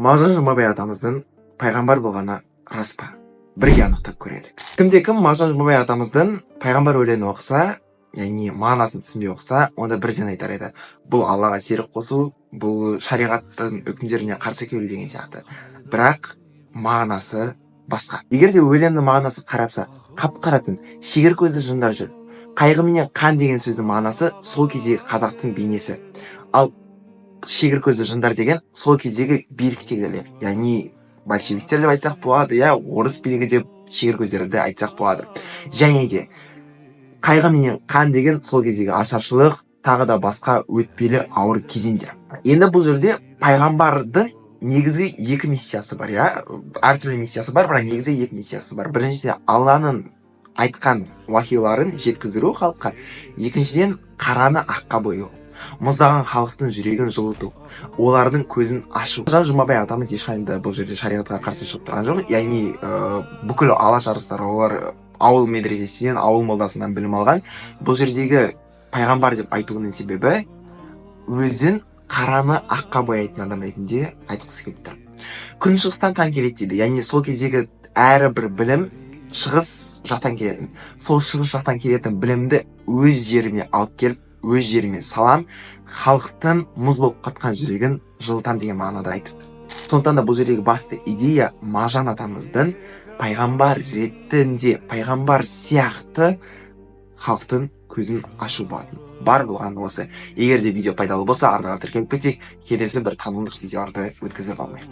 мағжан жұмабай атамыздың пайғамбар болғаны рас па? Бірге анықтап көрелік. Кімде-кім мағжан жұмабай атамыздың пайғамбар өлеңін оқыса, яғни мағынасын түсінбей оқыса, онда бірден айтар еді: бұл Аллаға серік қосу, бұл шариғаттың үкімдеріне қарсы келу деген сияқты. Бірақ мағынасы басқа. Егер де өлеңнің мағынасы қарапса, қап-қара түн, шегір көзді жындар жүр. Қайғы менен қан деген сөздің мағынасы сол кездегі қазақтың бейнесі. Ал шегір көзді жындар деген сол кездегі биліктегілер, яғни большевиктер деп айтсақ болады, орыс билігі деп шегір көздерді айтсақ болады. Және де қайғы менен қан деген сол кездегі ашаршылық, тағы да басқа өтпелі ауыр кезеңдер. Енді бұл жерде пайғамбардың негізгі екі миссиясы бар, әртүрлі миссиясы бар, бірақ негізгі екі миссиясы бар. Біріншіден Алланың айтқан уахиларын жеткіздіру халыққа, екіншіден қараны аққа бояу, мұздаған халықтың жүрегін жылыту, олардың көзін ашу. Мағжан жұмабай атамыз ешқандай бұл жерде шариғатқа қарсы шығып тұрған жоқ, яғни бүкіл алаш арыстары олар ауыл медресесінен, ауыл молдасынан білім алған. Бұл жердегі пайғамбар деп айтуының себебі өзін қараны аққа бояйтын адам ретінде айтқысы келіп тұр. Күн шығыстан таң келеді дейді, яғни сол кездегі әрбір білім шығыс жақтан келетін. Сол шығыс жақтан келетін білімді өз жеріме алып келіп, өз жеріме салам, халықтың мұз болып қатқан жүрегін жылытам деген мағынада айтыпты. Сондықтан да бұл жердегі басты идея мағжан атамыздың пайғамбар ретінде, пайғамбар сияқты халықтың көзін ашу болатын. Бар болғаны осы. Егер де видео пайдалы болса, ардыға тіркеліп кетейік, келесі бір танымдық видеоларды өткізіп алмайық.